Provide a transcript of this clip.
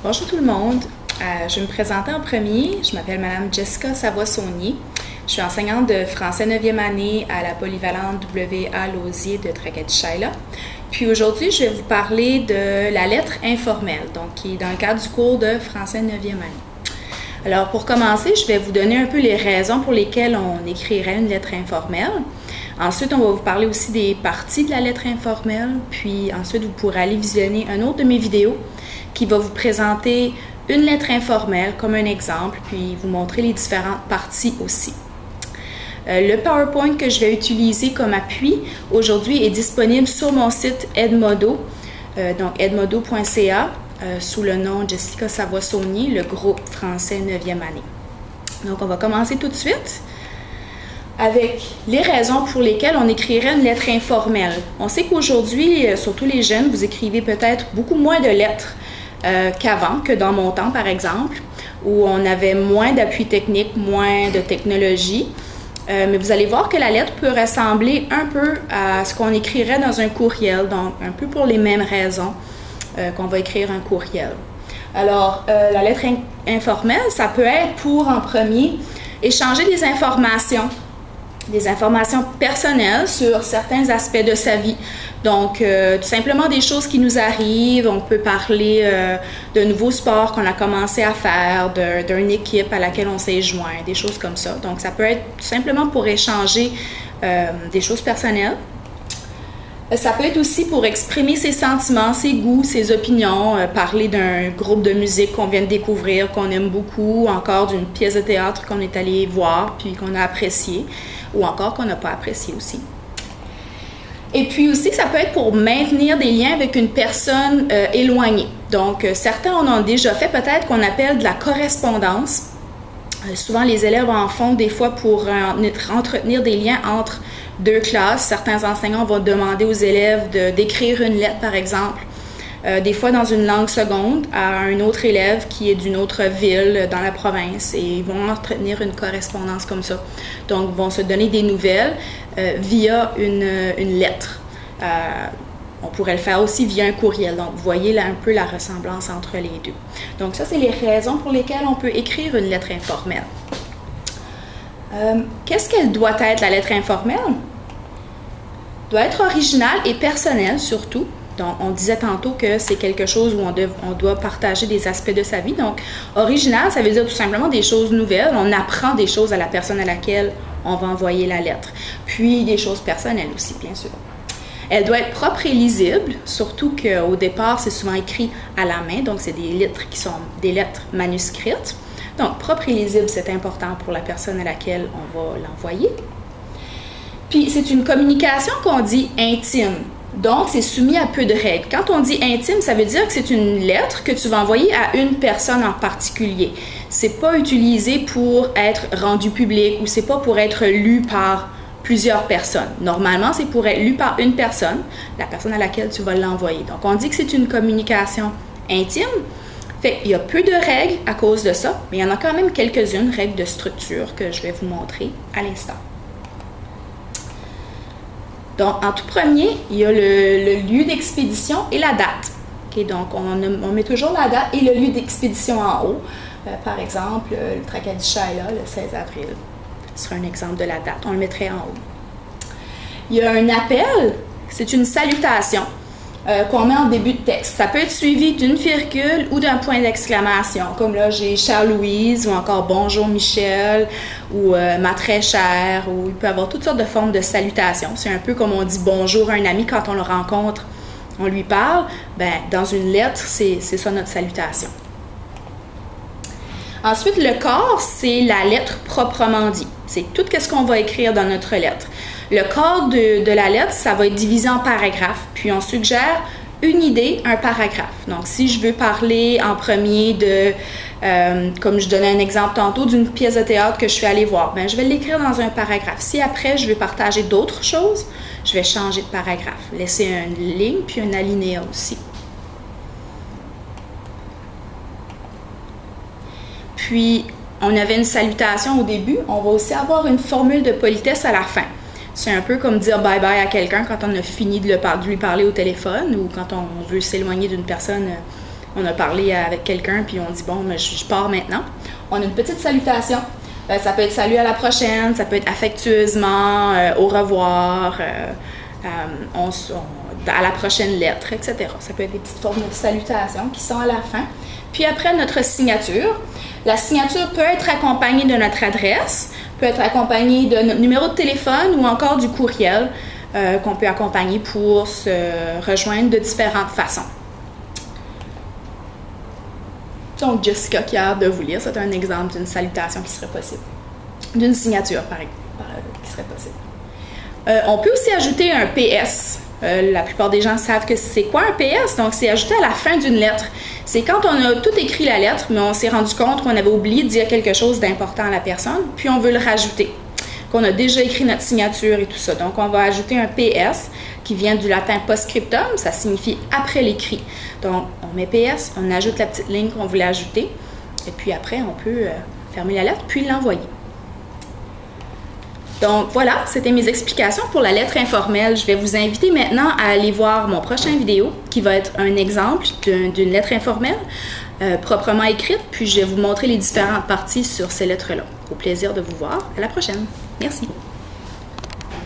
Bonjour tout le monde. Je vais me présenter en premier. Je m'appelle Madame Jessica Savoie-Saunier. Je suis enseignante de français 9e année à la polyvalente W.A. Lausier de Tracadie-Sheila. Puis aujourd'hui, je vais vous parler de la lettre informelle, donc qui est dans le cadre du cours de français 9e année. Alors pour commencer, je vais vous donner un peu les raisons pour lesquelles on écrirait une lettre informelle. Ensuite, on va vous parler aussi des parties de la lettre informelle. Puis ensuite, vous pourrez aller visionner un autre de mes vidéos qui va vous présenter une lettre informelle comme un exemple, puis vous montrer les différentes parties aussi. Le PowerPoint que je vais utiliser comme appui aujourd'hui est disponible sur mon site Edmodo, donc edmodo.ca, sous le nom Jessica Savoie-Saunier, le groupe français 9e année. Donc on va commencer tout de suite avec les raisons pour lesquelles on écrirait une lettre informelle. On sait qu'aujourd'hui, surtout les jeunes, vous écrivez peut-être beaucoup moins de lettres qu'avant, que dans mon temps par exemple, où on avait moins d'appui technique, moins de technologie. Mais vous allez voir que la lettre peut ressembler un peu à ce qu'on écrirait dans un courriel, donc un peu pour les mêmes raisons qu'on va écrire un courriel. Alors, la lettre informelle, ça peut être pour, en premier, échanger des informations personnelles sur certains aspects de sa vie. Donc, tout simplement des choses qui nous arrivent. On peut parler de nouveaux sports qu'on a commencé à faire, d'une équipe à laquelle on s'est joint, des choses comme ça. Donc, ça peut être tout simplement pour échanger des choses personnelles. Ça peut être aussi pour exprimer ses sentiments, ses goûts, ses opinions, parler d'un groupe de musique qu'on vient de découvrir, qu'on aime beaucoup, encore d'une pièce de théâtre qu'on est allé voir puis qu'on a apprécié, ou encore qu'on n'a pas apprécié aussi. Et puis aussi, ça peut être pour maintenir des liens avec une personne éloignée. Donc, certains en ont déjà fait peut-être qu'on appelle de la correspondance. Souvent, les élèves en font des fois pour entretenir des liens entre deux classes. Certains enseignants vont demander aux élèves d'écrire une lettre, par exemple, des fois dans une langue seconde, à un autre élève qui est d'une autre ville dans la province, et ils vont entretenir une correspondance comme ça. Donc, ils vont se donner des nouvelles via une lettre. On pourrait le faire aussi via un courriel. Donc, vous voyez là un peu la ressemblance entre les deux. Donc, ça, c'est les raisons pour lesquelles on peut écrire une lettre informelle. Qu'est-ce qu'elle doit être, la lettre informelle? Elle doit être originale et personnelle, surtout. Donc, on disait tantôt que c'est quelque chose où on doit partager des aspects de sa vie. Donc, original, ça veut dire tout simplement des choses nouvelles. On apprend des choses à la personne à laquelle on va envoyer la lettre. Puis, des choses personnelles aussi, bien sûr. Elle doit être propre et lisible, surtout qu'au départ, c'est souvent écrit à la main. Donc, c'est des lettres qui sont des lettres manuscrites. Donc, propre et lisible, c'est important pour la personne à laquelle on va l'envoyer. Puis, c'est une communication qu'on dit intime. Donc, c'est soumis à peu de règles. Quand on dit intime, ça veut dire que c'est une lettre que tu vas envoyer à une personne en particulier. C'est pas utilisé pour être rendu public ou c'est pas pour être lu par plusieurs personnes. Normalement, c'est pour être lu par une personne, la personne à laquelle tu vas l'envoyer. Donc, on dit que c'est une communication intime. Fait qu'il y a peu de règles à cause de ça, mais il y en a quand même quelques-unes, règles de structure que je vais vous montrer à l'instant. Donc, en tout premier, il y a le lieu d'expédition et la date. Okay, donc, on met toujours la date et le lieu d'expédition en haut. Par exemple, le Tracadie-Sheila, le 16 avril. Ce sera un exemple de la date. On le mettrait en haut. Il y a un appel, c'est une salutation qu'on met en début de texte. Ça peut être suivi d'une virgule ou d'un point d'exclamation. Comme là, j'ai chère Louise ou encore bonjour Michel ou ma très chère. Ou il peut y avoir toutes sortes de formes de salutations. C'est un peu comme on dit bonjour à un ami quand on le rencontre, on lui parle. Ben, dans une lettre, c'est ça notre salutation. Ensuite, le corps, c'est la lettre proprement dit. C'est tout ce qu'on va écrire dans notre lettre. Le corps de la lettre, ça va être divisé en paragraphes. Puis, on suggère une idée, un paragraphe. Donc, si je veux parler en premier de, comme je donnais un exemple tantôt, d'une pièce de théâtre que je suis allée voir, ben, je vais l'écrire dans un paragraphe. Si après, je veux partager d'autres choses, je vais changer de paragraphe. Laisser une ligne puis un alinéa aussi. Puis, on avait une salutation au début. On va aussi avoir une formule de politesse à la fin. C'est un peu comme dire bye-bye à quelqu'un quand on a fini de lui parler au téléphone ou quand on veut s'éloigner d'une personne on a parlé avec quelqu'un puis on dit bon, mais je pars maintenant. On a une petite salutation. Ça peut être salut à la prochaine, ça peut être affectueusement, au revoir, à la prochaine lettre, etc. Ça peut être des petites formes de salutations qui sont à la fin. Puis après, notre signature. La signature peut être accompagnée de notre adresse, peut être accompagnée de notre numéro de téléphone ou encore du courriel qu'on peut accompagner pour se rejoindre de différentes façons. Donc, Jessica qui a hâte de vous lire, c'est un exemple d'une salutation qui serait possible. D'une signature, qui serait possible. On peut aussi ajouter un PS. La plupart des gens savent que c'est quoi un PS, donc c'est ajouté à la fin d'une lettre. C'est quand on a tout écrit la lettre, mais on s'est rendu compte qu'on avait oublié de dire quelque chose d'important à la personne, puis on veut le rajouter, qu'on a déjà écrit notre signature et tout ça. Donc on va ajouter un PS qui vient du latin post-scriptum, ça signifie après l'écrit. Donc on met PS, on ajoute la petite ligne qu'on voulait ajouter, et puis après on peut fermer la lettre puis l'envoyer. Donc voilà, c'était mes explications pour la lettre informelle. Je vais vous inviter maintenant à aller voir mon prochain vidéo qui va être un exemple d'une lettre informelle proprement écrite, puis je vais vous montrer les différentes parties sur ces lettres-là. Au plaisir de vous voir. À la prochaine. Merci.